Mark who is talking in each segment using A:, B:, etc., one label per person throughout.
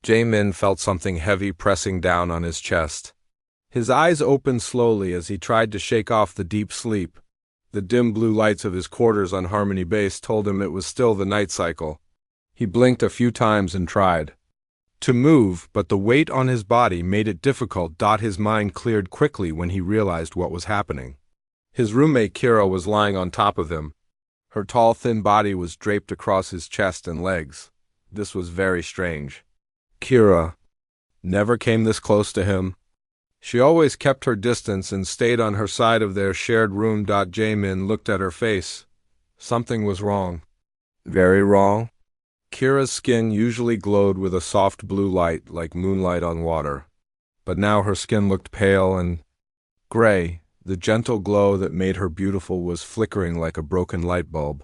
A: Jae-min felt something heavy pressing down on his chest. His eyes opened slowly as he tried to shake off the deep sleep. The dim blue lights of his quarters on Harmony Base told him it was still the night cycle. He blinked a few times and tried to move, but the weight on his body made it difficult. His mind cleared quickly when he realized what was happening. His roommate Kira was lying on top of him. Her tall, thin body was draped across his chest and legs. This was very strange. Kira never came this close to him. She always kept her distance and stayed on her side of their shared room. Jae-min looked at her face. Something was wrong. Very wrong. Kira's skin usually glowed with a soft blue light like moonlight on water. But now her skin looked pale and gray. The gentle glow that made her beautiful was flickering like a broken light bulb.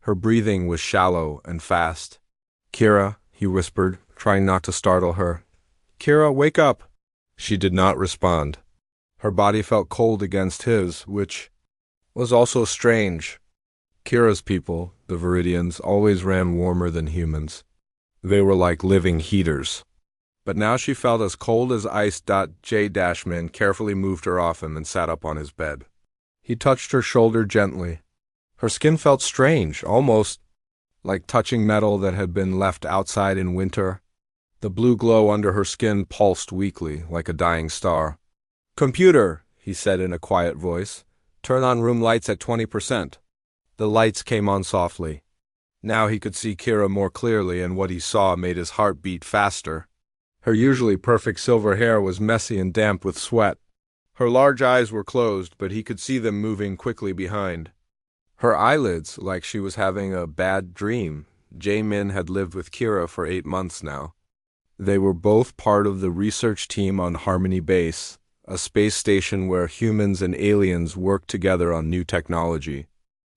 A: Her breathing was shallow and fast. "Kira," he whispered, trying not to startle her. "Kira, wake up!" She did not respond. Her body felt cold against his, which was also strange. Kira's people, the Viridians, always ran warmer than humans. They were like living heaters. But now she felt as cold as ice. Jae-min carefully moved her off him and sat up on his bed. He touched her shoulder gently. Her skin felt strange, almost like touching metal that had been left outside in winter. The blue glow under her skin pulsed weakly, like a dying star. "Computer," he said in a quiet voice, "turn on room lights at 20%. The lights came on softly. Now he could see Kira more clearly, and what he saw made his heart beat faster. Her usually perfect silver hair was messy and damp with sweat. Her large eyes were closed, but he could see them moving quickly behind. Her eyelids, like she was having a bad dream. Jae-min had lived with Kira for 8 months now. They were both part of the research team on Harmony Base, a space station where humans and aliens worked together on new technology.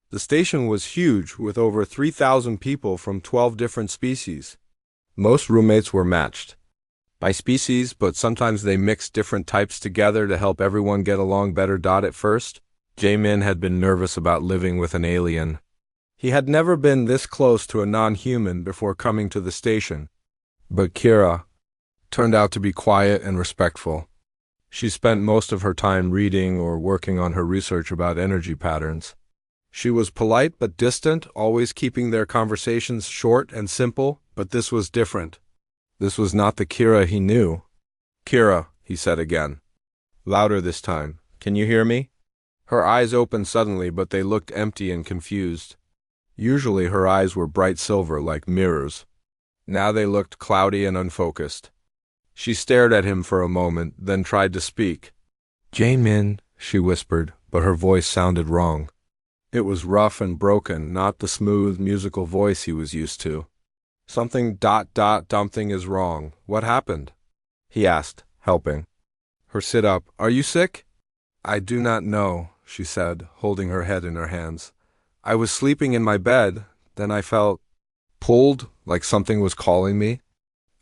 A: The station was huge, with over 3,000 people from 12 different species. Most roommates were matched by species, but sometimes they mixed different types together to help everyone get along better. At first, Jae-min had been nervous about living with an alien. He had never been this close to a non-human before coming to the station. But Kira turned out to be quiet and respectful. She spent most of her time reading or working on her research about energy patterns. She was polite but distant, always keeping their conversations short and simple, but this was different. This was not the Kira he knew. "Kira," he said again. Louder this time. "Can you hear me?" Her eyes opened suddenly, but they looked empty and confused. Usually her eyes were bright silver like mirrors. Now they looked cloudy and unfocused. She stared at him for a moment, then tried to speak. "Jae-min," she whispered, but her voice sounded wrong. It was rough and broken, not the smooth, musical voice he was used to. "Something ... something is wrong. What happened?" he asked, helping her sit up. "Are you sick?" "I do not know," she said, holding her head in her hands. "I was sleeping in my bed, then I felt pulled, like something was calling me.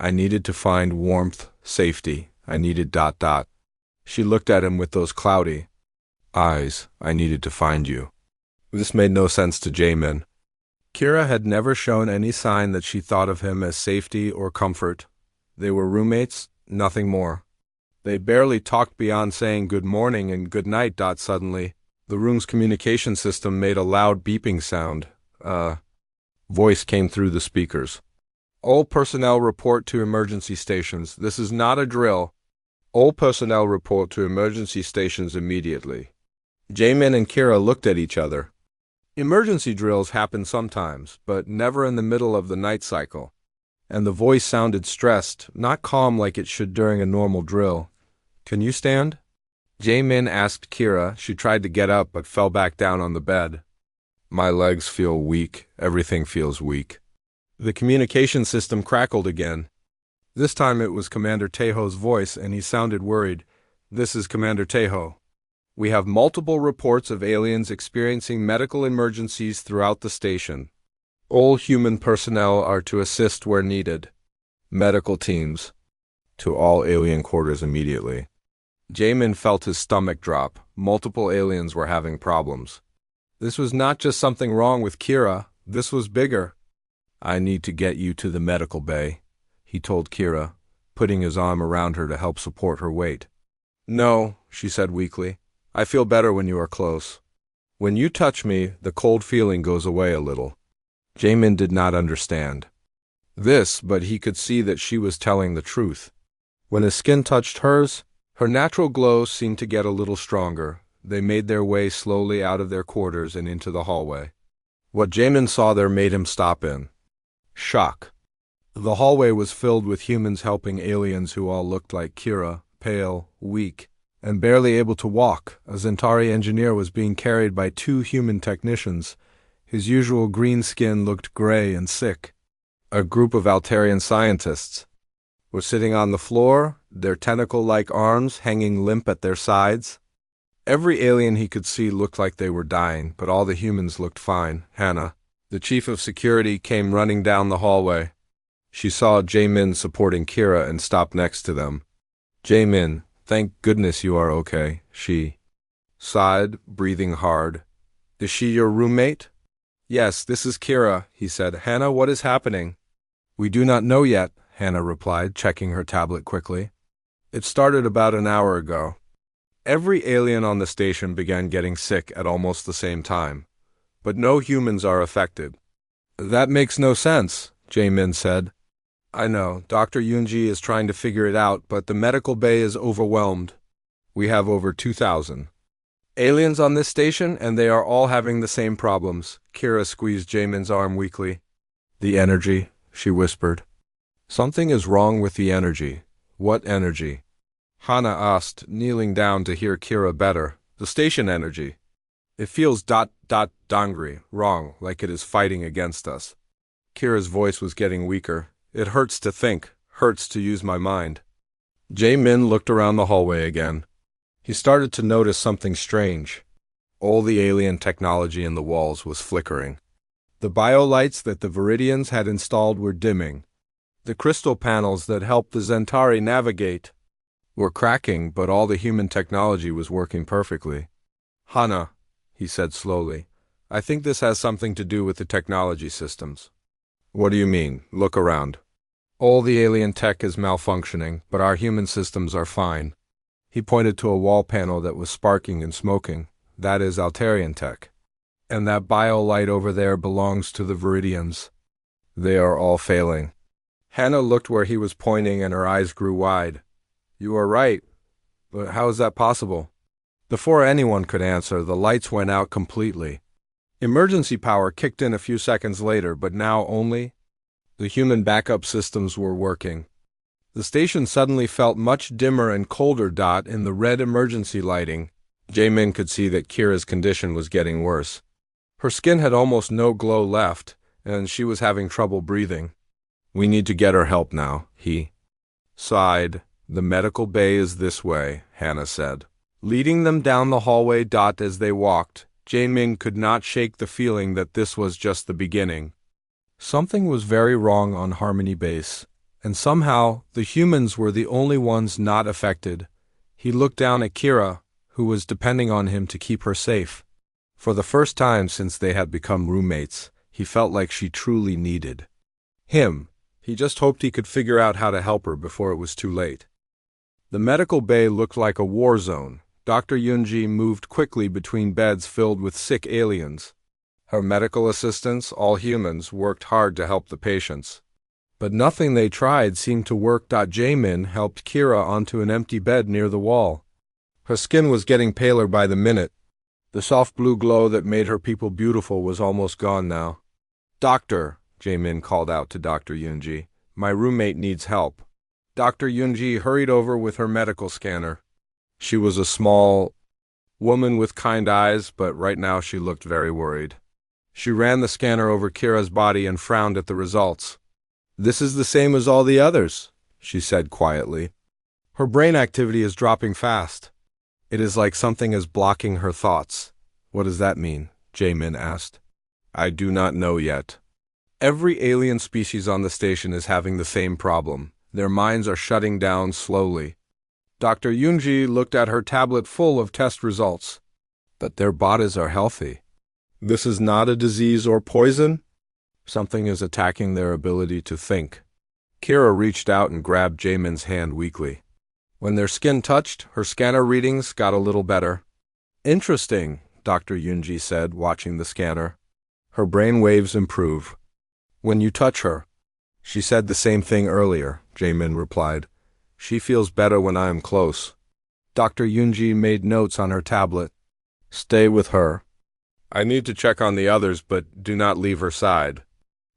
A: I needed to find warmth, safety. I needed ... She looked at him with those cloudy eyes. "I needed to find you." This made no sense to Jae-min. Kira had never shown any sign that she thought of him as safety or comfort. They were roommates, nothing more. They barely talked beyond saying good morning and good night. Suddenly, the room's communication system made a loud beeping sound. Voice came through the speakers. "All personnel report to emergency stations. This is not a drill. All personnel report to emergency stations immediately." Jae-min and Kira looked at each other. Emergency drills happen sometimes, but never in the middle of the night cycle. And the voice sounded stressed, not calm like it should during a normal drill. "Can you stand?" Jae-min asked Kira. She tried to get up but fell back down on the bed. "My legs feel weak. Everything feels weak." The communication system crackled again. This time it was Commander Taeho's voice, and he sounded worried. "This is Commander Taeho. We have multiple reports of aliens experiencing medical emergencies throughout the station. All human personnel are to assist where needed. Medical teams to all alien quarters immediately." Jae-min felt his stomach drop. Multiple aliens were having problems. This was not just something wrong with Kira. This was bigger. "I need to get you to the medical bay," he told Kira. putting his arm around her to help support her weight. "No," she said weakly. "I feel better when you are close. When you touch me, the cold feeling goes away a little." Jamin did not understand this, but he could see that she was telling the truth. When his skin touched hers, her natural glow seemed to get a little stronger. They made their way slowly out of their quarters and into the hallway. What Jamin saw there made him stop in shock. The hallway was filled with humans helping aliens who all looked like Kira, pale, weak, and barely able to walk. A Zentari engineer was being carried by two human technicians. His usual green skin looked gray and sick. A group of Altarian scientists were sitting on the floor, their tentacle-like arms hanging limp at their sides. Every alien he could see looked like they were dying, but all the humans looked fine. Hannah, the chief of security, came running down the hallway. She saw Jamin supporting Kira and stopped next to them. "Jamin, thank goodness you are okay," she sighed, breathing hard. "Is she your roommate?" "Yes, this is Kira," he said. "Hannah, what is happening?" "We do not know yet," Hannah replied, checking her tablet quickly. "It started about an hour ago." Every alien on the station began getting sick at almost the same time, but no humans are affected. "That makes no sense," Jamin said. "I know, Dr. Yunji is trying to figure it out, but the medical bay is overwhelmed. We have over 2,000 aliens on this station, and they are all having the same problems." Kira squeezed Jamin's arm weakly. "The energy," she whispered. "Something is wrong with the energy." "What energy?" Hannah asked, kneeling down to hear Kira better. "The station energy. It feels dangry, wrong, like it is fighting against us." Kira's voice was getting weaker. "It hurts to think, hurts to use my mind." Jamin looked around the hallway again. He started to notice something strange. All the alien technology in the walls was flickering. The biolights that the Viridians had installed were dimming. The crystal panels that helped the Zentari navigate were cracking, but all the human technology was working perfectly. "Hannah," he said slowly, "I think this has something to do with the technology systems." "What do you mean? Look around." "All the alien tech is malfunctioning, but our human systems are fine." He pointed to a wall panel that was sparking and smoking. "That is Altarian tech. And that biolight over there belongs to the Viridians. They are all failing." Hannah looked where he was pointing and her eyes grew wide. "You are right, but how is that possible?" Before anyone could answer, the lights went out completely. Emergency power kicked in a few seconds later, but now only the human backup systems were working. The station suddenly felt much dimmer and colder. In the red emergency lighting, Jamin could see that Kira's condition was getting worse. Her skin had almost no glow left, and she was having trouble breathing. "We need to get her help now," he sighed. "The medical bay is this way," Hannah said, leading them down the hallway. As they walked, Jamin could not shake the feeling that this was just the beginning. Something was very wrong on Harmony Base, and somehow the humans were the only ones not affected. He looked down at Kira, who was depending on him to keep her safe. For the first time since they had become roommates, he felt like she truly needed him. He just hoped he could figure out how to help her before it was too late. The medical bay looked like a war zone. Dr. Yunji moved quickly between beds filled with sick aliens. Her medical assistants, all humans, worked hard to help the patients. But nothing they tried seemed to work. Jamin helped Kira onto an empty bed near the wall. Her skin was getting paler by the minute. The soft blue glow that made her people beautiful was almost gone now. "Doctor," Jamin called out to Dr. Yunji, "my roommate needs help." Dr. Yunji hurried over with her medical scanner. She was a small woman with kind eyes, but right now she looked very worried. She ran the scanner over Kira's body and frowned at the results. "This is the same as all the others," she said quietly. "Her brain activity is dropping fast. It is like something is blocking her thoughts." "What does that mean?" Jamin asked. "I do not know yet. Every alien species on the station is having the same problem. Their minds are shutting down slowly." Dr. Yunji looked at her tablet full of test results. "But their bodies are healthy. This is not a disease or poison? Something is attacking their ability to think." Kira reached out and grabbed Jaemin's hand weakly. When their skin touched, her scanner readings got a little better. Interesting, Dr. Yunji said, watching the scanner. Her brain waves improve. When you touch her. She said the same thing earlier, Jaemin replied. She feels better when I am close. Dr. Yunji made notes on her tablet. Stay with her. I need to check on the others, but do not leave her side.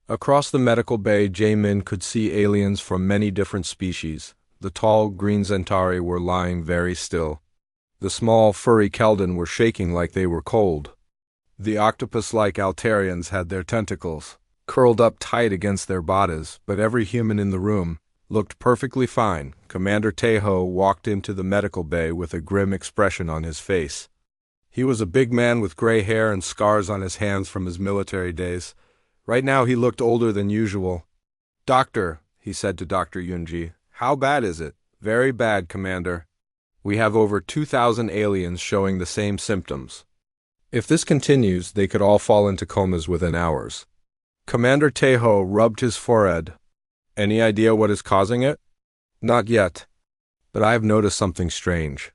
A: Across the medical bay, Jaemin could see aliens from many different species. The tall, green Centauri were lying very still. The small, furry Keldon were shaking like they were cold. The octopus-like Altarians had their tentacles curled up tight against their bodies, but every human in the room looked perfectly fine. Commander Tejo walked into the medical bay with a grim expression on his face. He was a big man with gray hair and scars on his hands from his military days. Right now he looked older than usual. Doctor, he said to Dr. Yunji, how bad is it? Very bad, Commander. We have over 2,000 aliens showing the same symptoms. If this continues, they could all fall into comas within hours. Commander Tejo rubbed his forehead. Any idea what is causing it? Not yet. But I have noticed something strange.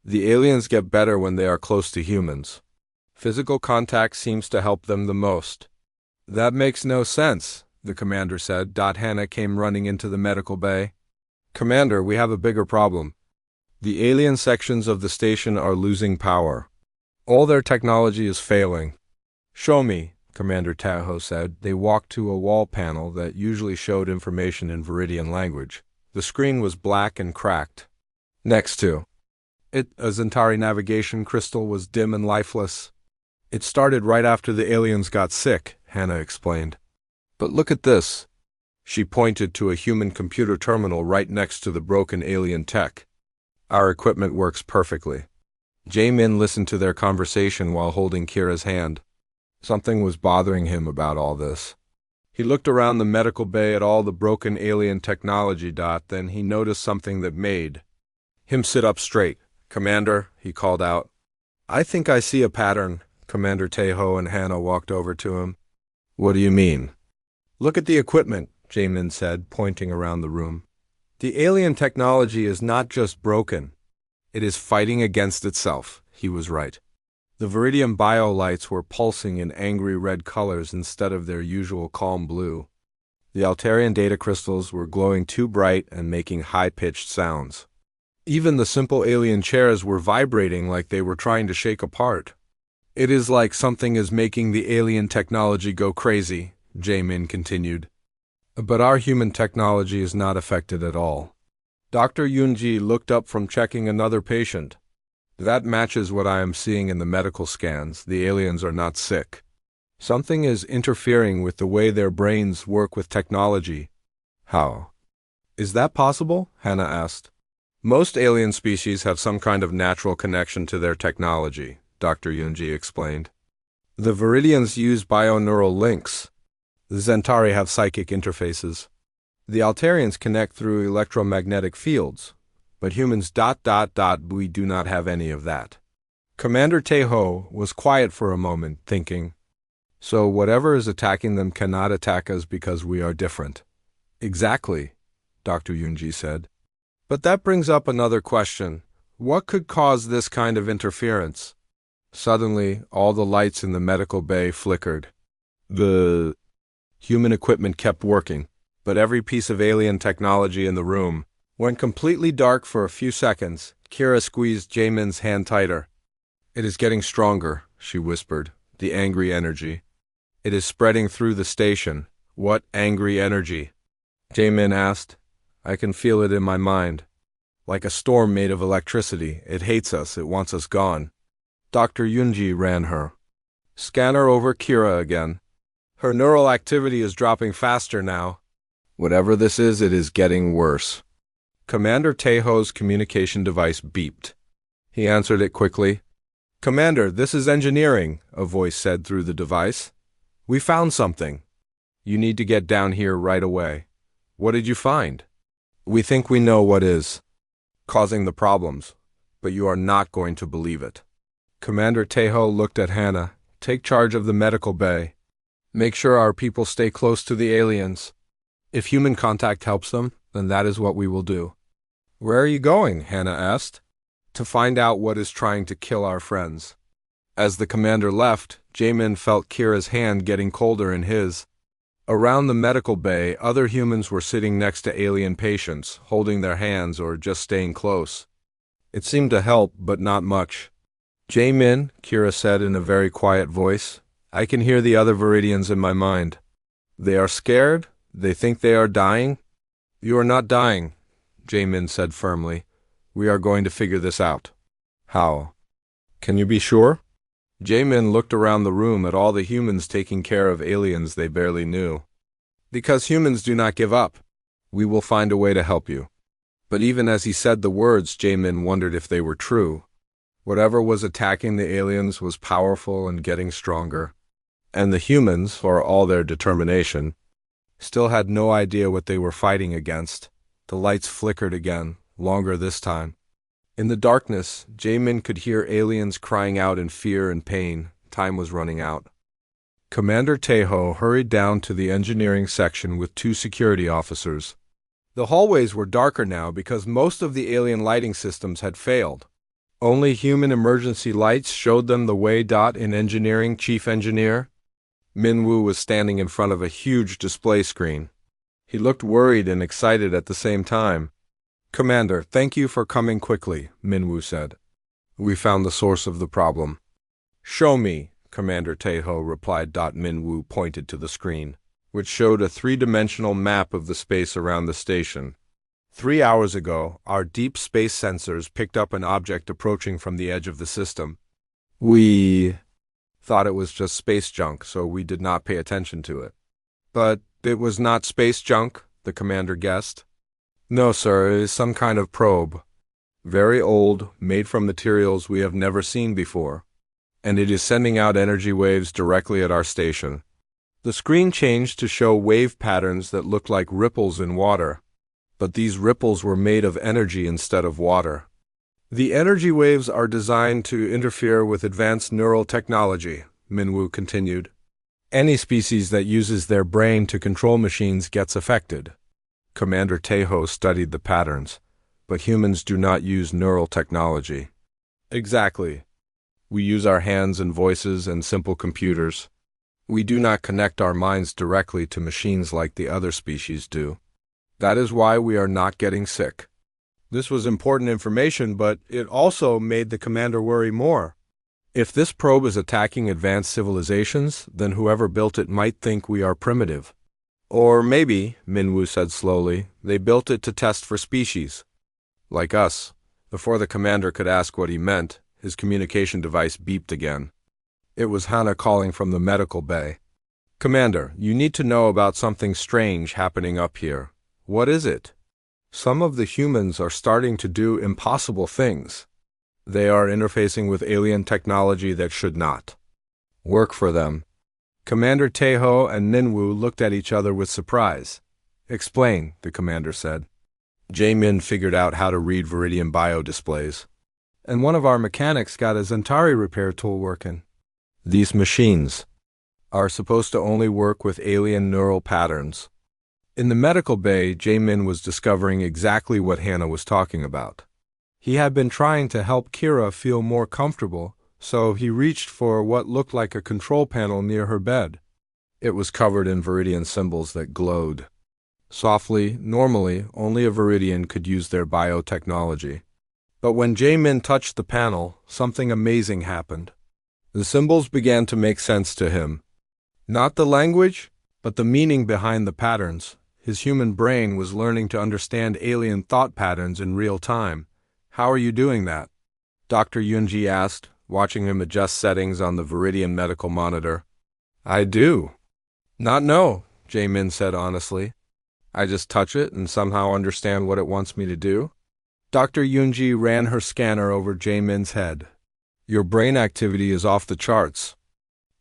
A: The aliens get better when they are close to humans. Physical contact seems to help them the most. That makes no sense, the commander said. Hannah came running into the medical bay. Commander, we have a bigger problem. The alien sections of the station are losing power. All their technology is failing. Show me, Commander Tejo said. They walked to a wall panel that usually showed information in Viridian language. The screen was black and cracked. Next to it, a Centauri navigation crystal was dim and lifeless. It started right after the aliens got sick, Hannah explained. But look at this. She pointed to a human computer terminal right next to the broken alien tech. Our equipment works perfectly. Jaemin listened to their conversation while holding Kira's hand. Something was bothering him about all this. He looked around the medical bay at all the broken alien technology. Then he noticed something that made him sit up straight. Commander, he called out. I think I see a pattern. Commander Tejo and Hannah walked over to him. What do you mean? Look at the equipment, Jaemin said, pointing around the room. The alien technology is not just broken. It is fighting against itself. He was right. The Viridian biolights were pulsing in angry red colors instead of their usual calm blue. The Altarian data crystals were glowing too bright and making high-pitched sounds. Even the simple alien chairs were vibrating like they were trying to shake apart. It is like something is making the alien technology go crazy, Jaemin continued. But our human technology is not affected at all. Dr. Yunji looked up from checking another patient. That matches what I am seeing in the medical scans. The aliens are not sick. Something is interfering with the way their brains work with technology. How? Is that possible? Hannah asked. Most alien species have some kind of natural connection to their technology, Dr. Yunji explained. The Viridians use bioneural links. The Centauri have psychic interfaces. The Altarians connect through electromagnetic fields. But humans ... we do not have any of that. Commander Tejo was quiet for a moment, thinking, so whatever is attacking them cannot attack us because we are different. Exactly, Dr. Yunji said. But that brings up another question. What could cause this kind of interference? Suddenly, all the lights in the medical bay flickered. The human equipment kept working, but every piece of alien technology in the room went completely dark for a few seconds. Kira squeezed Jaemin's hand tighter. It is getting stronger, she whispered, the angry energy. It is spreading through the station. What angry energy? Jaemin asked. I can feel it in my mind. Like a storm made of electricity. It hates us. It wants us gone. Dr. Yunji ran her scanner over Kira again. Her neural activity is dropping faster now. Whatever this is, it is getting worse. Commander Tejo's communication device beeped. He answered it quickly. Commander, this is engineering, a voice said through the device. We found something. You need to get down here right away. What did you find? We think we know what is causing the problems, but you are not going to believe it. Commander Tejo looked at Hannah. Take charge of the medical bay. Make sure our people stay close to the aliens. If human contact helps them, then that is what we will do. Where are you going? Hannah asked. To find out what is trying to kill our friends. As the commander left, Jamin felt Kira's hand getting colder in his. Around the medical bay, other humans were sitting next to alien patients, holding their hands or just staying close. It seemed to help, but not much. Jamin, Kira said in a very quiet voice, I can hear the other Viridians in my mind. They are scared? They think they are dying? You are not dying, Jamin said firmly. We are going to figure this out. How? Can you be sure? Jamin looked around the room at all the humans taking care of aliens they barely knew. Because humans do not give up. We will find a way to help you. But even as he said the words, Jamin wondered if they were true. Whatever was attacking the aliens was powerful and getting stronger. And the humans, for all their determination, still had no idea what they were fighting against. The lights flickered again, longer this time. In the darkness, Jamin could hear aliens crying out in fear and pain. Time was running out. Commander Tejo hurried down to the engineering section with 2 security officers. The hallways were darker now because most of the alien lighting systems had failed. Only human emergency lights showed them the way. In engineering, chief engineer Minwoo was standing in front of a huge display screen. He looked worried and excited at the same time. Commander, thank you for coming quickly, Minwoo said. We found the source of the problem. Show me, Commander Tejo replied. Minwoo pointed to the screen, which showed a 3-dimensional map of the space around the station. 3 hours ago, our deep space sensors picked up an object approaching from the edge of the system. We thought it was just space junk, so we did not pay attention to it. But it was not space junk, the commander guessed. No, sir, it is some kind of probe. Very old, made from materials we have never seen before. And it is sending out energy waves directly at our station. The screen changed to show wave patterns that looked like ripples in water. But these ripples were made of energy instead of water. The energy waves are designed to interfere with advanced neural technology, Minwoo continued. Any species that uses their brain to control machines gets affected. Commander Tejo studied the patterns, but humans do not use neural technology. Exactly. We use our hands and voices and simple computers. We do not connect our minds directly to machines like the other species do. That is why we are not getting sick. This was important information, but it also made the commander worry more. If this probe is attacking advanced civilizations, then whoever built it might think we are primitive. Or maybe, Minwoo said slowly, they built it to test for species. Like us. Before the commander could ask what he meant, his communication device beeped again. It was Hannah calling from the medical bay. Commander, you need to know about something strange happening up here. What is it? Some of the humans are starting to do impossible things. They are interfacing with alien technology that should not work for them. Commander Tejo and Minwoo looked at each other with surprise. Explain, the commander said. Jamin figured out how to read Viridian bio displays. And one of our mechanics got a Zentari repair tool working. These machines are supposed to only work with alien neural patterns. In the medical bay, Jamin was discovering exactly what Hannah was talking about. He had been trying to help Kira feel more comfortable, so he reached for what looked like a control panel near her bed. It was covered in Viridian symbols that glowed. Softly, normally, only a Viridian could use their biotechnology. But when Jamin touched the panel, something amazing happened. The symbols began to make sense to him. Not the language, but the meaning behind the patterns. His human brain was learning to understand alien thought patterns in real time. How are you doing that? Dr. Yunji asked, watching him adjust settings on the Viridian medical monitor. I do. Not know, Jamin said honestly. I just touch it and somehow understand what it wants me to do. Dr. Yunji ran her scanner over Jamin's head. Your brain activity is off the charts.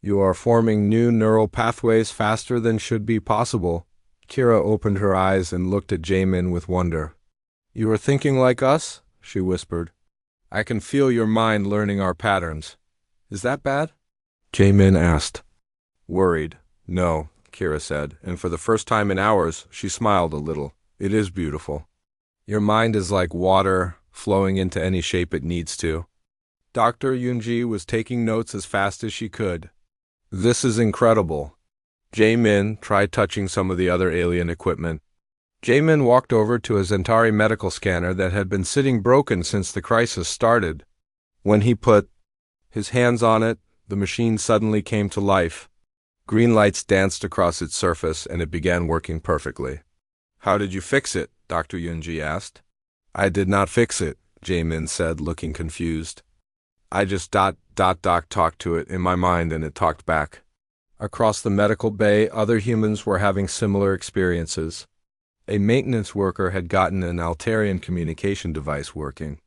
A: You are forming new neural pathways faster than should be possible. Kira opened her eyes and looked at Jamin with wonder. You are thinking like us? She whispered. I can feel your mind learning our patterns. Is that bad? Jamin asked. Worried. No, Kira said, and for the first time in hours, she smiled a little. It is beautiful. Your mind is like water, flowing into any shape it needs to. Dr. Yunji was taking notes as fast as she could. This is incredible. Jae-min tried touching some of the other alien equipment. Jae-min walked over to a Zentari medical scanner that had been sitting broken since the crisis started. When he put his hands on it, the machine suddenly came to life. Green lights danced across its surface, and it began working perfectly. How did you fix it? Dr. Yunji asked. I did not fix it, Jae-min said, looking confused. I just talked to it in my mind, and it talked back. Across the medical bay, other humans were having similar experiences. A maintenance worker had gotten an Altarian communication device working.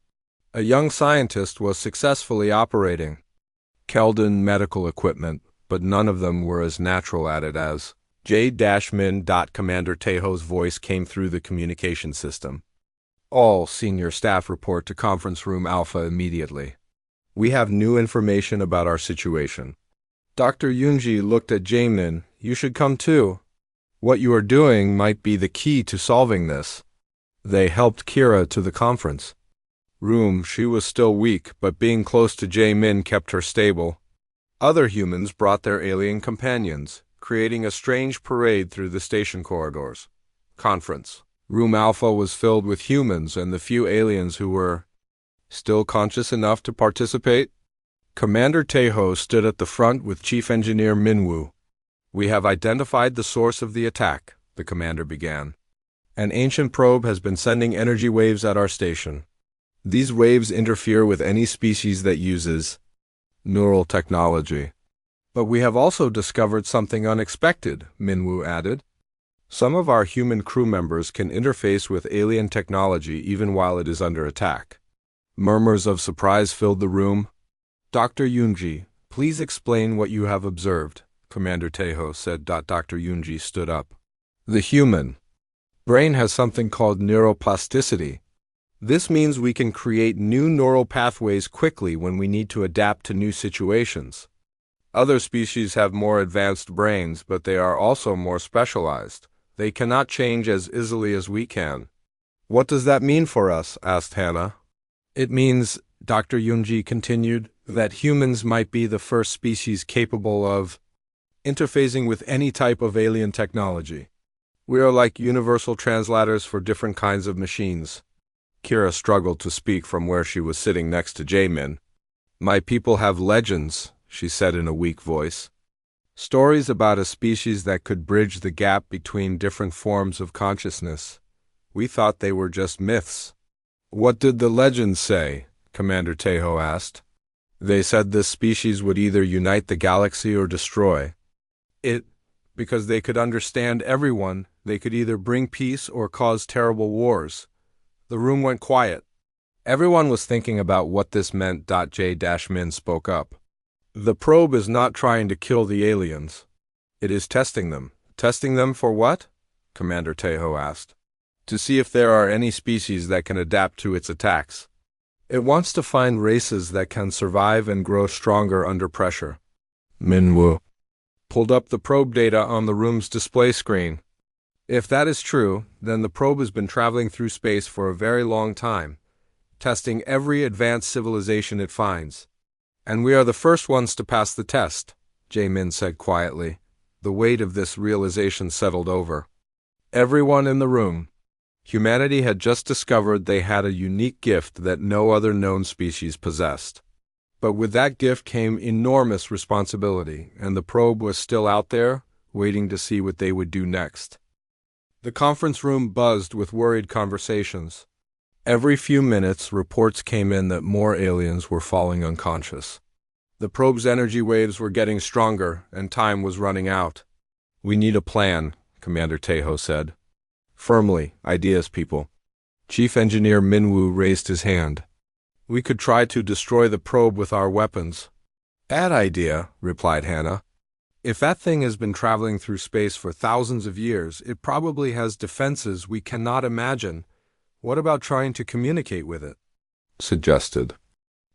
A: A young scientist was successfully operating Keldon medical equipment, but none of them were as natural at it as J-Min. Commander Taeho's voice came through the communication system. All senior staff report to Conference Room Alpha immediately. We have new information about our situation. Dr. Yunji looked at Jae-min. You should come too. What you are doing might be the key to solving this. They helped Kira to the conference room. She was still weak, but being close to Jae-min kept her stable. Other humans brought their alien companions, creating a strange parade through the station corridors. Conference Room Alpha was filled with humans and the few aliens who were still conscious enough to participate. Commander Taeho stood at the front with Chief Engineer Minwoo. We have identified the source of the attack, the commander began. An ancient probe has been sending energy waves at our station. These waves interfere with any species that uses neural technology. But we have also discovered something unexpected, Minwoo added. Some of our human crew members can interface with alien technology even while it is under attack. Murmurs of surprise filled the room. Dr. Yunji, please explain what you have observed, Commander Taeho said. Dr. Yunji stood up. The human brain has something called neuroplasticity. This means we can create new neural pathways quickly when we need to adapt to new situations. Other species have more advanced brains, but they are also more specialized. They cannot change as easily as we can. What does that mean for us? Asked Hannah. It means, Dr. Yunji continued, that humans might be the first species capable of interfacing with any type of alien technology. We are like universal translators for different kinds of machines. Kira struggled to speak from where she was sitting next to Jae-min. My people have legends, she said in a weak voice. Stories about a species that could bridge the gap between different forms of consciousness. We thought they were just myths. What did the legends say? Commander Taeho asked. They said this species would either unite the galaxy or destroy it. Because they could understand everyone, they could either bring peace or cause terrible wars. The room went quiet. Everyone was thinking about what this meant. J-Min spoke up. The probe is not trying to kill the aliens. It is testing them. Testing them for what? Commander Taeho asked. To see if there are any species that can adapt to its attacks. It wants to find races that can survive and grow stronger under pressure. Minwoo pulled up the probe data on the room's display screen. If that is true, then the probe has been traveling through space for a very long time, testing every advanced civilization it finds. And we are the first ones to pass the test, Jae-min said quietly. The weight of this realization settled over everyone in the room. Humanity had just discovered they had a unique gift that no other known species possessed. But with that gift came enormous responsibility, and the probe was still out there, waiting to see what they would do next. The conference room buzzed with worried conversations. Every few minutes, reports came in that more aliens were falling unconscious. The probe's energy waves were getting stronger, and time was running out. We need a plan, Commander Taeho said. Firmly, ideas, people. Chief Engineer Minwoo raised his hand. We could try to destroy the probe with our weapons. Bad idea, replied Hannah. If that thing has been traveling through space for thousands of years, it probably has defenses we cannot imagine. What about trying to communicate with it? Suggested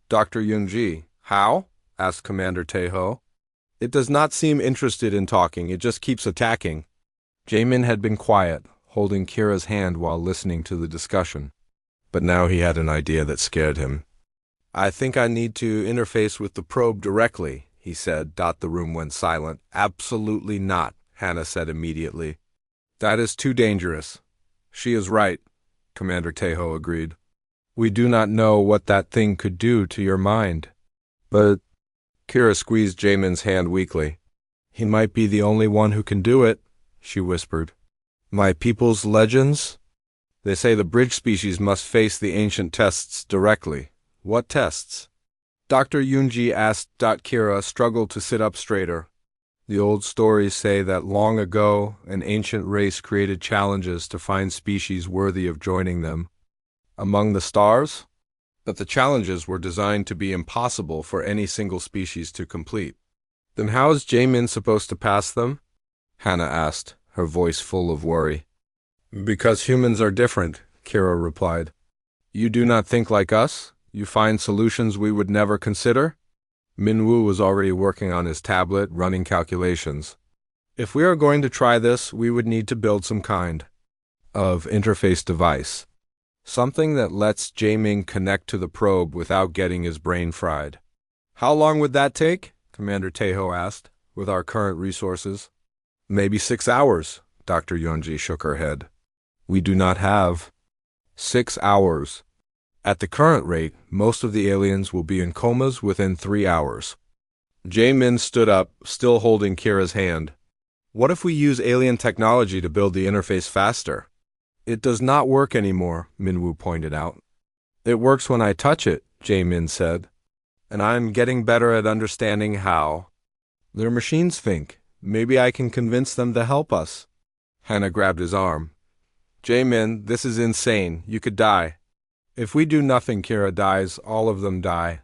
A: Dr. Yunji. How? Asked Commander Taeho. It does not seem interested in talking, it just keeps attacking. Jamin had been quiet, holding Kira's hand while listening to the discussion. But now he had an idea that scared him. I think I need to interface with the probe directly, he said. The room went silent. Absolutely not, Hannah said immediately. That is too dangerous. She is right, Commander Tejo agreed. We do not know what that thing could do to your mind. But Kira squeezed Jamin's hand weakly. He might be the only one who can do it, she whispered. My people's legends? They say the bridge species must face the ancient tests directly. What tests? Dr. Yunji asked. Kira struggled to sit up straighter. The old stories say that long ago, an ancient race created challenges to find species worthy of joining them. Among the stars? That the challenges were designed to be impossible for any single species to complete. Then how is Jamin supposed to pass them? Hannah asked, her voice full of worry. Because humans are different, Kira replied. You do not think like us? You find solutions we would never consider? Minwoo was already working on his tablet, running calculations. If we are going to try this, we would need to build some kind of interface device. Something that lets Jamin connect to the probe without getting his brain fried. How long would that take? Commander Tejo asked, with our current resources. Maybe 6 hours, Dr. Yonji shook her head. We do not have 6 hours. At the current rate, most of the aliens will be in comas within 3 hours. Jamin stood up, still holding Kira's hand. What if we use alien technology to build the interface faster? It does not work anymore, Minwoo pointed out. It works when I touch it, Jamin said. And I'm getting better at understanding how. Their machines think. Maybe I can convince them to help us. Hannah grabbed his arm. Jamin, this is insane. You could die. If we do nothing, Kira dies. All of them die.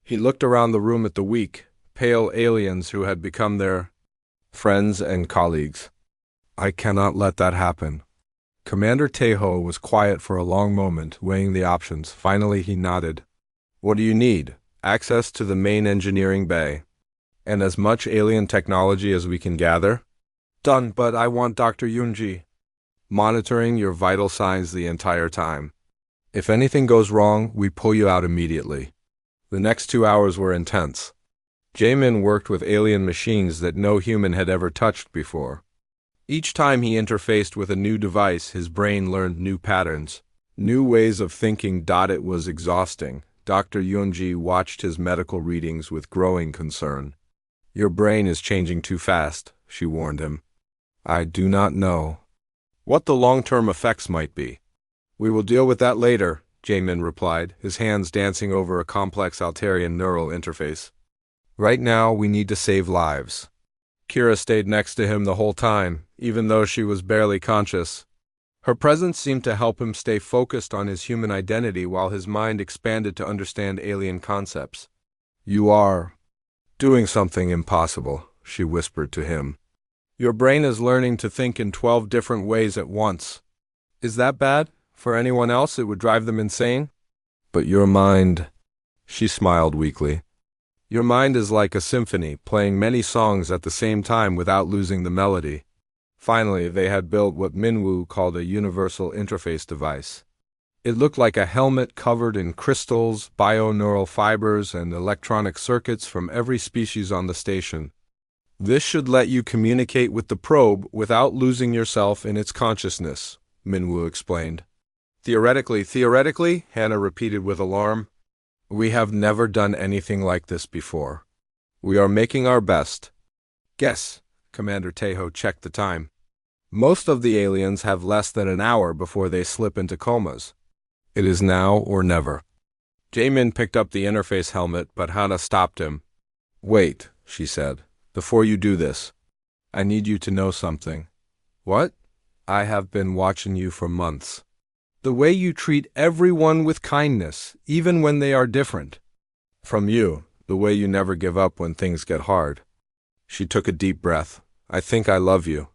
A: He looked around the room at the weak, pale aliens who had become their friends and colleagues. I cannot let that happen. Commander Tejo was quiet for a long moment, weighing the options. Finally, he nodded. What do you need? Access to the main engineering bay. And as much alien technology as we can gather? Done, but I want Dr. Yunji monitoring your vital signs the entire time. If anything goes wrong, we pull you out immediately. The next 2 hours were intense. Jamin worked with alien machines that no human had ever touched before. Each time he interfaced with a new device, his brain learned new patterns, new ways of thinking. It was exhausting. Dr. Yunji watched his medical readings with growing concern. Your brain is changing too fast, she warned him. I do not know what the long-term effects might be. We will deal with that later, Jamin replied, his hands dancing over a complex Alterian neural interface. Right now, we need to save lives. Kira stayed next to him the whole time, even though she was barely conscious. Her presence seemed to help him stay focused on his human identity while his mind expanded to understand alien concepts. You are doing something impossible, she whispered to him. Your brain is learning to think in 12 different ways at once. Is that bad? For anyone else, it would drive them insane. But your mind, she smiled weakly. Your mind is like a symphony, playing many songs at the same time without losing the melody. Finally, they had built what Minwoo called a universal interface device. It looked like a helmet covered in crystals, bioneural fibers, and electronic circuits from every species on the station. This should let you communicate with the probe without losing yourself in its consciousness, Minwoo explained. Theoretically, Hannah repeated with alarm. We have never done anything like this before. We are making our best. Guess, Commander Tejo checked the time. Most of the aliens have less than an hour before they slip into comas. It is now or never. Jamin picked up the interface helmet, but Hannah stopped him. Wait, she said. Before you do this, I need you to know something. What? I have been watching you for months. The way you treat everyone with kindness, even when they are different. From you, the way you never give up when things get hard. She took a deep breath. I think I love you.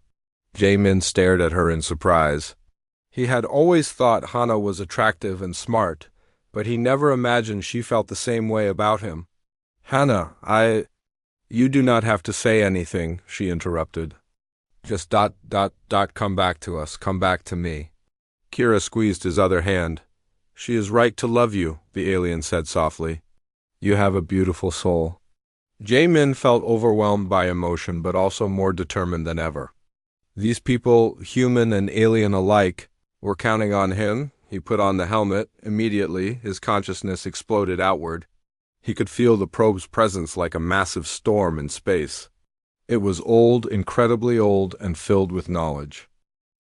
A: Jamin stared at her in surprise. He had always thought Hannah was attractive and smart, but he never imagined she felt the same way about him. Hannah, You do not have to say anything, she interrupted. Just ... come back to us, come back to me. Kira squeezed his other hand. She is right to love you, the alien said softly. You have a beautiful soul. Jae-min felt overwhelmed by emotion, but also more determined than ever. These people, human and alien alike, were counting on him. He put on the helmet. Immediately, his consciousness exploded outward. He could feel the probe's presence like a massive storm in space. It was old, incredibly old, and filled with knowledge.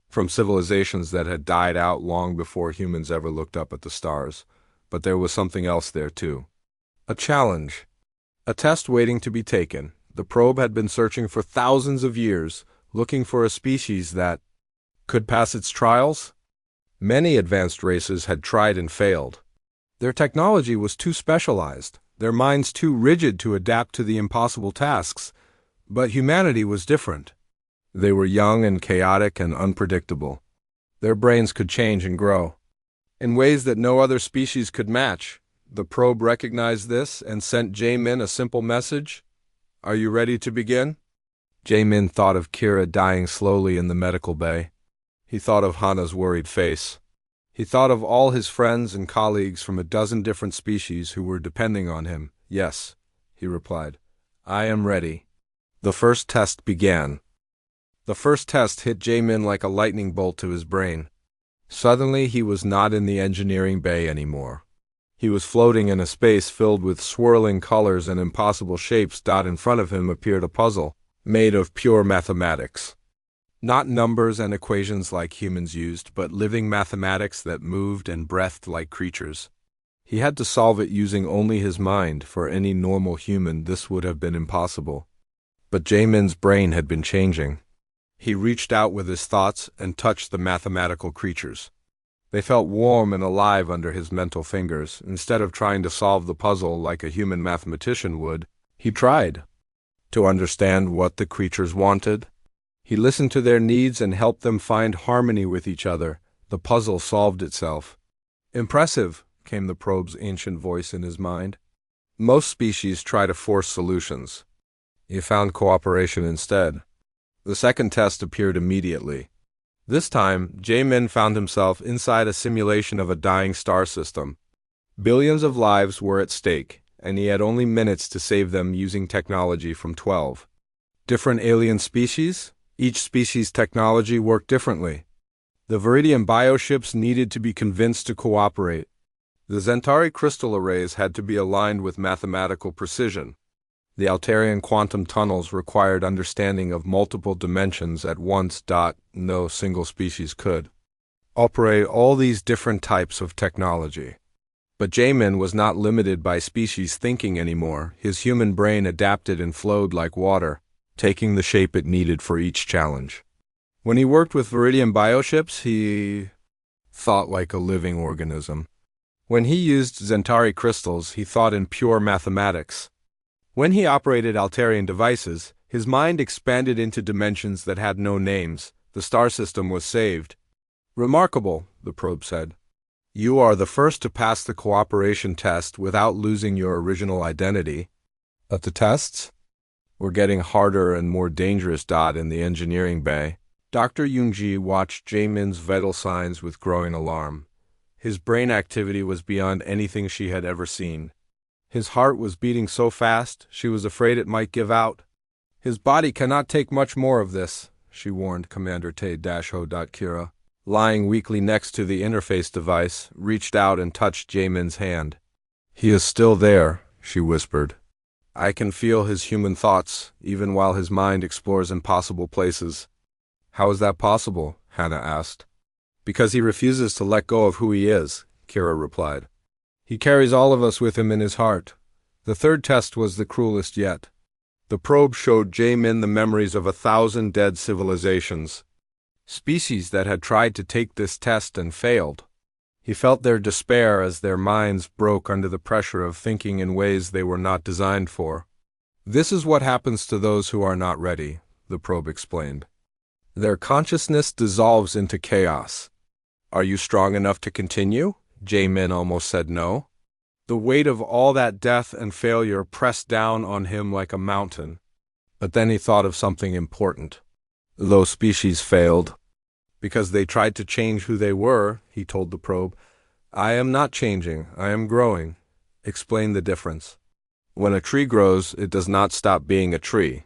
A: From civilizations that had died out long before humans ever looked up at the stars. But there was something else there, too. A challenge. A test waiting to be taken. The probe had been searching for thousands of years, looking for a species that could pass its trials. Many advanced races had tried and failed. Their technology was too specialized, their minds too rigid to adapt to the impossible tasks. But humanity was different. They were young and chaotic and unpredictable. Their brains could change and grow in ways that no other species could match. The probe recognized this and sent Jae-min a simple message. Are you ready to begin? Jae-min thought of Kira dying slowly in the medical bay. He thought of Hana's worried face. He thought of all his friends and colleagues from a dozen different species who were depending on him. Yes, he replied. I am ready. The first test began. The first test hit Jae-min like a lightning bolt to his brain. Suddenly he was not in the engineering bay anymore. He was floating in a space filled with swirling colors and impossible shapes. In front of him appeared a puzzle, made of pure mathematics. Not numbers and equations like humans used, but living mathematics that moved and breathed like creatures. He had to solve it using only his mind. For any normal human, this would have been impossible. But Jae-min's brain had been changing. He reached out with his thoughts and touched the mathematical creatures. They felt warm and alive under his mental fingers. Instead of trying to solve the puzzle like a human mathematician would, he tried to understand what the creatures wanted. He listened to their needs and helped them find harmony with each other. The puzzle solved itself. Impressive, came the probe's ancient voice in his mind. Most species try to force solutions. You found cooperation instead. The second test appeared immediately. This time, Jae-min found himself inside a simulation of a dying star system. Billions of lives were at stake, and he had only minutes to save them using technology from 12 different alien species. Each species' technology worked differently. The Viridian bioships needed to be convinced to cooperate. The Zentari crystal arrays had to be aligned with mathematical precision. The Altarian quantum tunnels required understanding of multiple dimensions at once. No single species could operate all these different types of technology. But Jae-min was not limited by species thinking anymore. His human brain adapted and flowed like water, taking the shape it needed for each challenge. When he worked with Viridian bioships, he thought like a living organism. When he used Zentari crystals, he thought in pure mathematics. When he operated Altarian devices, his mind expanded into dimensions that had no names. The star system was saved. Remarkable, the probe said. You are the first to pass the cooperation test without losing your original identity. But the tests were getting harder and more dangerous. In the engineering bay, Dr. Yoongi watched Jae-min's vital signs with growing alarm. His brain activity was beyond anything she had ever seen. His heart was beating so fast, she was afraid it might give out. His body cannot take much more of this, she warned Commander Tae-Ho. Kira, lying weakly next to the interface device, reached out and touched Jae-min's hand. He is still there, she whispered. I can feel his human thoughts, even while his mind explores impossible places. How is that possible? Hannah asked. Because he refuses to let go of who he is, Kira replied. He carries all of us with him in his heart. The third test was the cruelest yet. The probe showed Jae-min the memories of 1,000 dead civilizations. Species that had tried to take this test and failed. He felt their despair as their minds broke under the pressure of thinking in ways they were not designed for. This is what happens to those who are not ready, the probe explained. Their consciousness dissolves into chaos. Are you strong enough to continue? Jae-min almost said no. The weight of all that death and failure pressed down on him like a mountain. But then he thought of something important. Those species failed because they tried to change who they were, he told the probe. I am not changing, I am growing. Explain the difference. When a tree grows, it does not stop being a tree.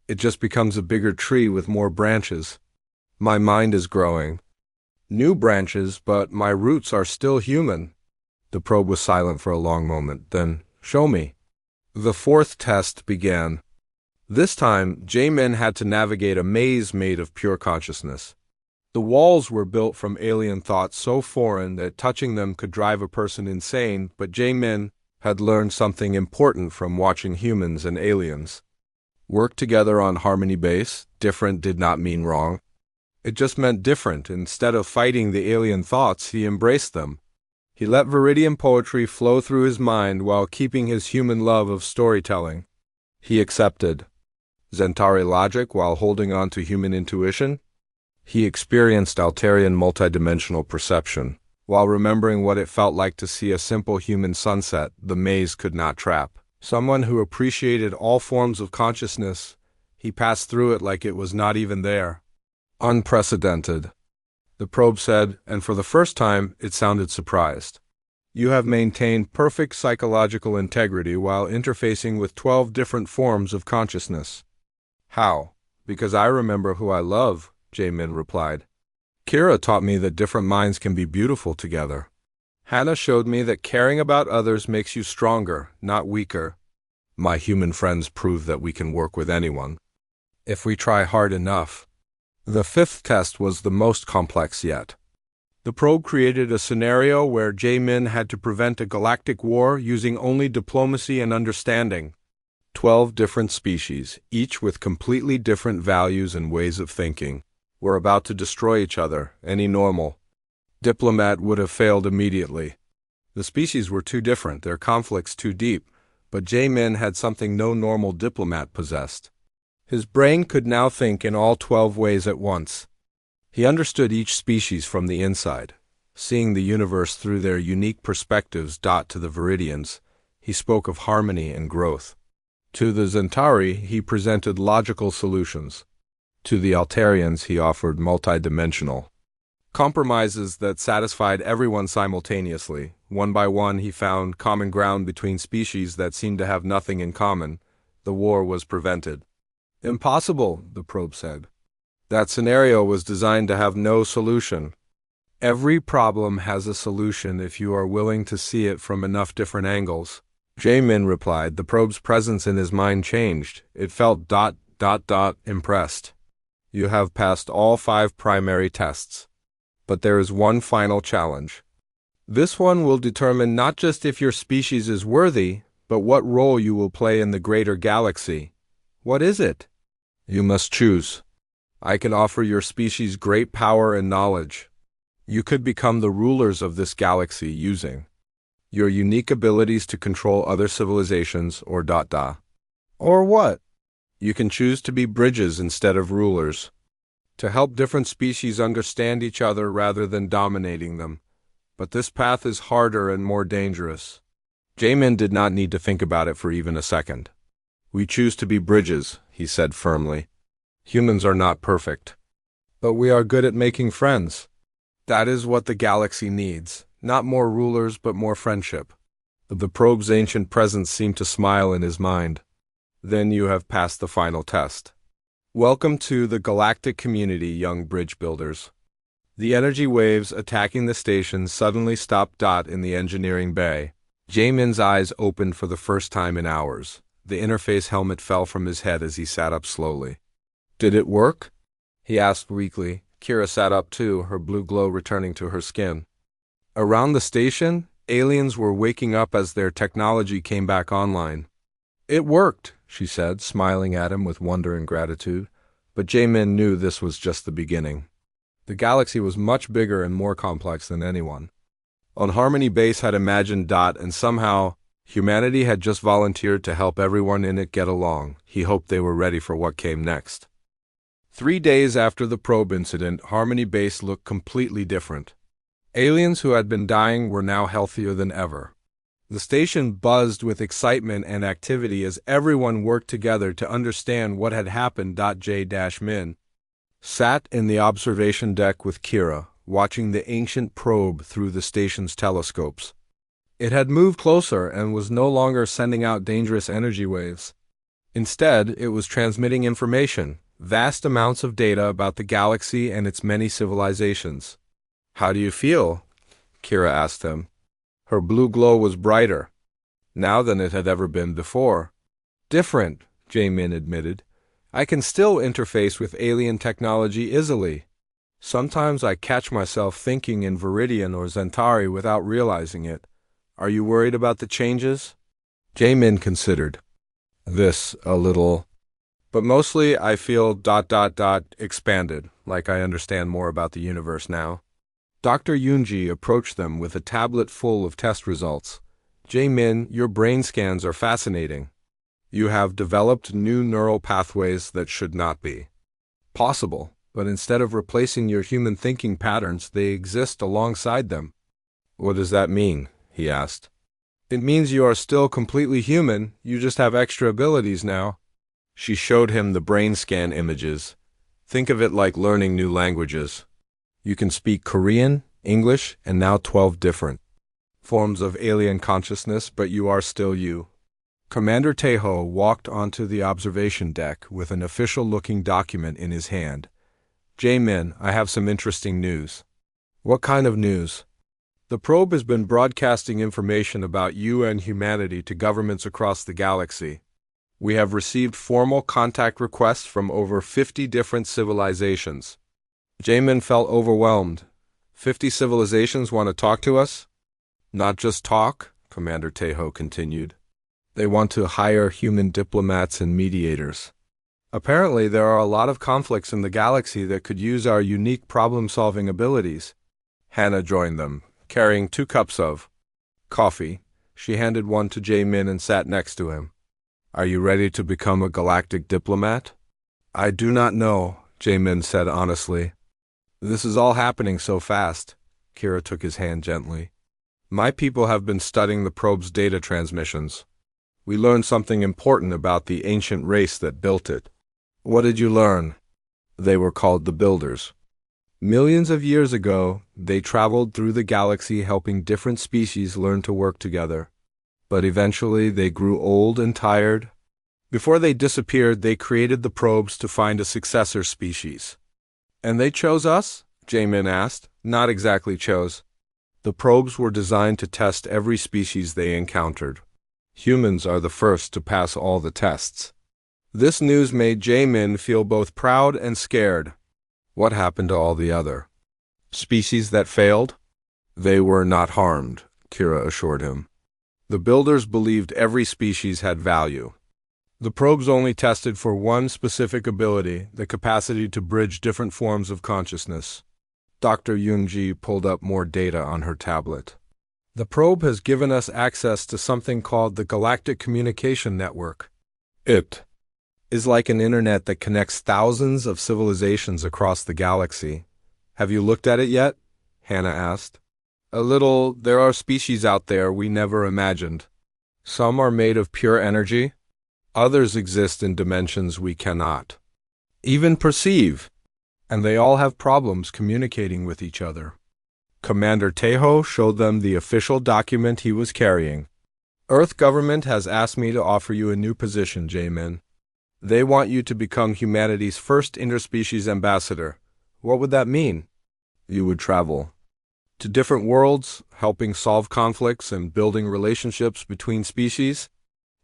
A: It just becomes a bigger tree with more branches. My mind is growing. New branches, but my roots are still human. The probe was silent for a long moment. Then, show me. The fourth test began. This time, J-Men had to navigate a maze made of pure consciousness. The walls were built from alien thoughts so foreign that touching them could drive a person insane, but J-Men had learned something important from watching humans and aliens. Work together on harmony base. Different did not mean wrong. It just meant different. Instead of fighting the alien thoughts, he embraced them. He let Viridian poetry flow through his mind while keeping his human love of storytelling. He accepted Zentari logic while holding on to human intuition. He experienced Altarian multidimensional perception. While remembering what it felt like to see a simple human sunset the maze could not trap. Someone who appreciated all forms of consciousness, he passed through it like it was not even there. Unprecedented, the probe said, and for the first time it sounded surprised. You have maintained perfect psychological integrity while interfacing with 12 different forms of consciousness. How? Because I remember who I love, J-Min replied. Kira taught me that different minds can be beautiful together. Hannah showed me that caring about others makes you stronger, not weaker. My human friends prove that we can work with anyone, if we try hard enough. The fifth test was the most complex yet. The probe created a scenario where J-Min had to prevent a galactic war using only diplomacy and understanding. 12 different species, each with completely different values and ways of thinking, were about to destroy each other. Any normal diplomat would have failed immediately. The species were too different, their conflicts too deep, but J-Min had something no normal diplomat possessed. His brain could now think in all 12 ways at once. He understood each species from the inside, seeing the universe through their unique perspectives. To the Viridians, he spoke of harmony and growth. To the Zentari, he presented logical solutions. To the Altarians, he offered multidimensional compromises that satisfied everyone simultaneously. One by one, he found common ground between species that seemed to have nothing in common. The war was prevented. Impossible, the probe said. That scenario was designed to have no solution. Every problem has a solution if you are willing to see it from enough different angles. J-Min replied. The probe's presence in his mind changed. It felt ... impressed. You have passed all 5 primary tests. But there is one final challenge. This one will determine not just if your species is worthy, but what role you will play in the greater galaxy. What is it? You must choose. I can offer your species great power and knowledge. You could become the rulers of this galaxy using your unique abilities to control other civilizations or ... Or what? You can choose to be bridges instead of rulers, to help different species understand each other rather than dominating them. But this path is harder and more dangerous. J-Min did not need to think about it for even a second. We choose to be bridges, he said firmly. Humans are not perfect, but we are good at making friends. That is what the galaxy needs. Not more rulers, but more friendship. The probe's ancient presence seemed to smile in his mind. Then you have passed the final test. Welcome to the galactic community, young bridge builders. The energy waves attacking the station suddenly stopped. In the engineering bay, J-Min's eyes opened for the first time in hours. The interface helmet fell from his head as he sat up slowly. Did it work? He asked weakly. Kira sat up too, her blue glow returning to her skin. Around the station, aliens were waking up as their technology came back online. It worked, she said, smiling at him with wonder and gratitude. But J-Min knew this was just the beginning. The galaxy was much bigger and more complex than anyone on Harmony Base had imagined. And somehow, humanity had just volunteered to help everyone in it get along. He hoped they were ready for what came next. 3 days after the probe incident, Harmony Base looked completely different. Aliens who had been dying were now healthier than ever. The station buzzed with excitement and activity as everyone worked together to understand what had happened. J-Min sat in the observation deck with Kira, watching the ancient probe through the station's telescopes. It had moved closer and was no longer sending out dangerous energy waves. Instead, it was transmitting information, vast amounts of data about the galaxy and its many civilizations. "How do you feel?" Kira asked him. Her blue glow was brighter now than it had ever been before. "Different," J-Min admitted. "I can still interface with alien technology easily. Sometimes I catch myself thinking in Viridian or Zentari without realizing it. Are you worried about the changes?" J-Min considered this a little. "But mostly I feel ... expanded, like I understand more about the universe now." Dr. Yunji approached them with a tablet full of test results. "J-Min, your brain scans are fascinating. You have developed new neural pathways that should not be possible, but instead of replacing your human thinking patterns, they exist alongside them." "What does that mean?" he asked. "It means you are still completely human, you just have extra abilities now." She showed him the brain scan images. "Think of it like learning new languages. You can speak Korean, English, and now 12 different forms of alien consciousness, but you are still you." Commander Tejo walked onto the observation deck with an official-looking document in his hand. "J-Min, I have some interesting news." "What kind of news?" "The probe has been broadcasting information about you and humanity to governments across the galaxy. We have received formal contact requests from over 50 different civilizations." J-Min felt overwhelmed. 50 civilizations want to talk to us? "Not just talk," Commander Tejo continued. "They want to hire human diplomats and mediators. Apparently, there are a lot of conflicts in the galaxy that could use our unique problem-solving abilities." Hannah joined them, carrying 2 cups of coffee. She handed one to J-Min and sat next to him. "Are you ready to become a galactic diplomat?" "I do not know," J-Min said honestly. "This is all happening so fast." Kira took his hand gently. "My people have been studying the probe's data transmissions. We learned something important about the ancient race that built it." "What did you learn?" "They were called the Builders. Millions of years ago, they traveled through the galaxy helping different species learn to work together. But eventually they grew old and tired. Before they disappeared, they created the probes to find a successor species." "And they chose us?" J-Min asked. "Not exactly chose. The probes were designed to test every species they encountered. Humans are the first to pass all the tests." This news made J-Min feel both proud and scared. What happened to all the other species that failed? "They were not harmed," Kira assured him. "The Builders believed every species had value. The probes only tested for one specific ability, the capacity to bridge different forms of consciousness." Dr. Yunji pulled up more data on her tablet. "The probe has given us access to something called the Galactic Communication Network. It is like an internet that connects thousands of civilizations across the galaxy." "Have you looked at it yet?" Hannah asked. "A little. There are species out there we never imagined. Some are made of pure energy. Others exist in dimensions we cannot even perceive. And they all have problems communicating with each other." Commander Tejo showed them the official document he was carrying. "Earth government has asked me to offer you a new position, J-Min. They want you to become humanity's first interspecies ambassador." "What would that mean?" "You would travel to different worlds, helping solve conflicts and building relationships between species.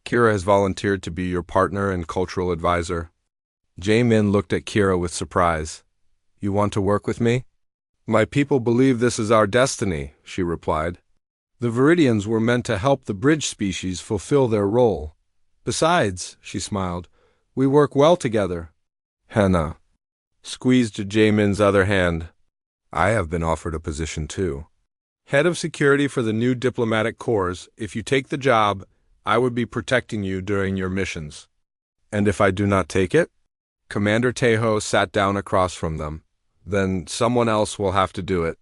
A: Kira has volunteered to be your partner and cultural advisor." J-Min looked at Kira with surprise. "You want to work with me?" "My people believe this is our destiny," she replied. "The Viridians were meant to help the bridge species fulfill their role. Besides," she smiled, "we work well together." Hannah squeezed J-Min's other hand. "I have been offered a position too. Head of security for the new diplomatic corps. If you take the job, I would be protecting you during your missions." "And if I do not take it?" Commander Tejo sat down across from them. "Then someone else will have to do it."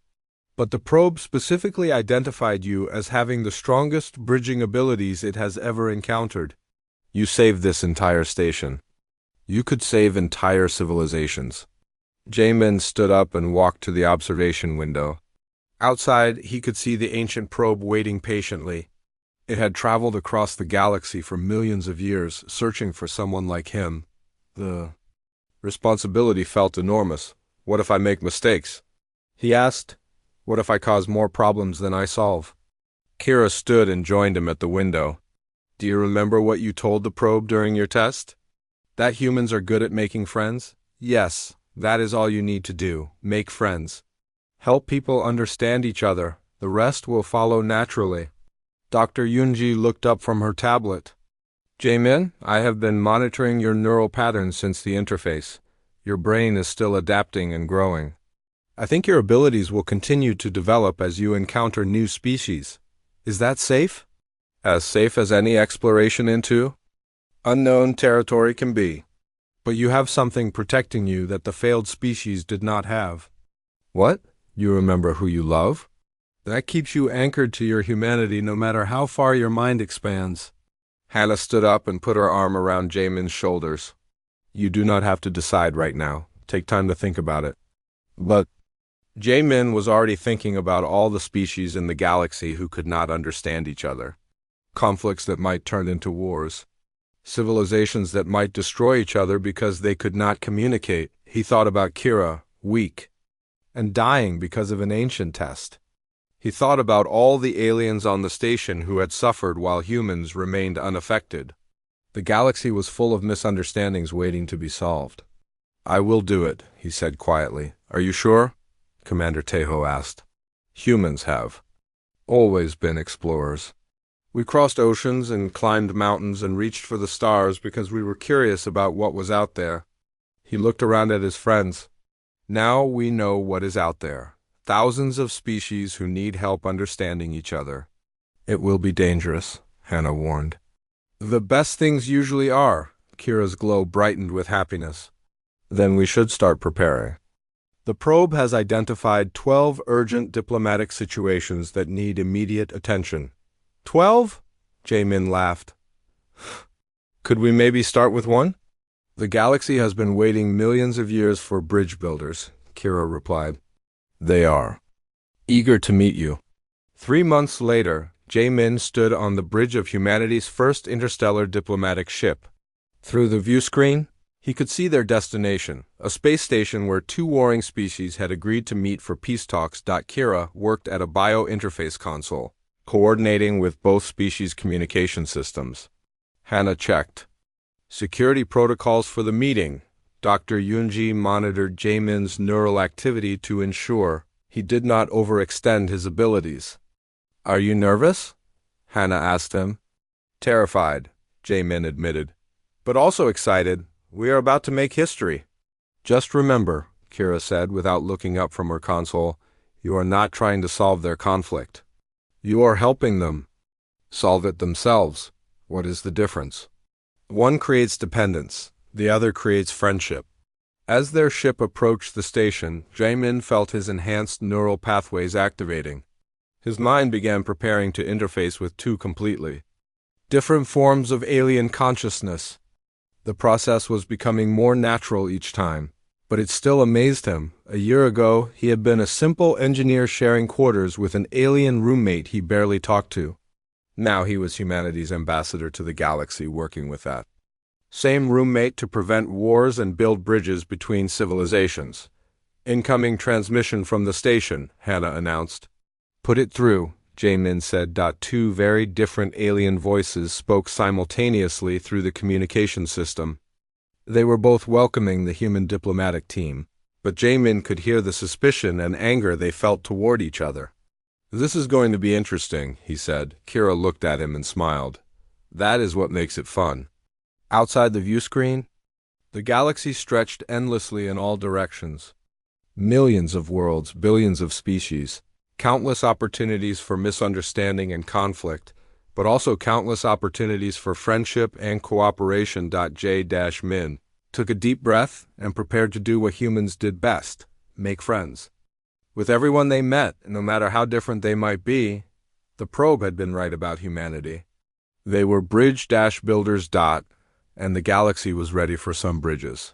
A: But the probe specifically identified you as having the strongest bridging abilities it has ever encountered. You saved this entire station. You could save entire civilizations. Jamin stood up and walked to the observation window. Outside, he could see the ancient probe waiting patiently. It had traveled across the galaxy for millions of years, searching for someone like him. The responsibility felt enormous. What if I make mistakes? He asked. What if I cause more problems than I solve? Kira stood and joined him at the window. Do you remember what you told the probe during your test? That humans are good at making friends? Yes, that is all you need to do. Make friends. Help people understand each other. The rest will follow naturally. Dr. Yunji looked up from her tablet. Jamin, I have been monitoring your neural patterns since the interface. Your brain is still adapting and growing. I think your abilities will continue to develop as you encounter new species. Is that safe? As safe as any exploration into unknown territory can be. But you have something protecting you that the failed species did not have. What? You remember who you love? That keeps you anchored to your humanity no matter how far your mind expands. Hannah stood up and put her arm around Jamin's shoulders. You do not have to decide right now. Take time to think about it. But Jamin was already thinking about all the species in the galaxy who could not understand each other. Conflicts that might turn into wars. Civilizations that might destroy each other because they could not communicate. He thought about Kira, weak, and dying because of an ancient test. He thought about all the aliens on the station who had suffered while humans remained unaffected. The galaxy was full of misunderstandings waiting to be solved. I will do it, he said quietly. Are you sure? Commander Tejo asked. Humans have always been explorers. We crossed oceans and climbed mountains and reached for the stars because we were curious about what was out there. He looked around at his friends. Now we know what is out there. Thousands of species who need help understanding each other. It will be dangerous, Hannah warned. The best things usually are. Kira's glow brightened with happiness. Then we should start preparing. The probe has identified 12 urgent diplomatic situations that need immediate attention. 12? Jamin laughed. Could we maybe start with one? The galaxy has been waiting millions of years for bridge builders, Kira replied. They are eager to meet you. 3 months later, Jamin stood on the bridge of humanity's first interstellar diplomatic ship. Through the view screen, he could see their destination, a space station where 2 warring species had agreed to meet for peace talks. Kira worked at a bio-interface console, coordinating with both species' communication systems. Hannah checked. Security protocols for the meeting. Dr. Yunji monitored Jamin's neural activity to ensure he did not overextend his abilities. Are you nervous? Hannah asked him. Terrified, Jamin admitted, but also excited. We are about to make history. Just remember, Kira said without looking up from her console, you are not trying to solve their conflict. You are helping them solve it themselves. What is the difference? One creates dependence, the other creates friendship. As their ship approached the station, Jamin felt his enhanced neural pathways activating. His mind began preparing to interface with 2 completely different forms of alien consciousness. The process was becoming more natural each time, but it still amazed him. A year ago, he had been a simple engineer sharing quarters with an alien roommate he barely talked to. Now he was humanity's ambassador to the galaxy, working with that same roommate to prevent wars and build bridges between civilizations. Incoming transmission from the station, Hannah announced. Put it through, Jamin said. 2 very different alien voices spoke simultaneously through the communication system. They were both welcoming the human diplomatic team, but Jamin could hear the suspicion and anger they felt toward each other. This is going to be interesting, he said. Kira looked at him and smiled. That is what makes it fun. Outside the view screen, the galaxy stretched endlessly in all directions. Millions of worlds, billions of species, countless opportunities for misunderstanding and conflict, but also countless opportunities for friendship and cooperation. J-Min took a deep breath and prepared to do what humans did best, make friends. With everyone they met, no matter how different they might be, the probe had been right about humanity. They were bridge-builders. And the galaxy was ready for some bridges.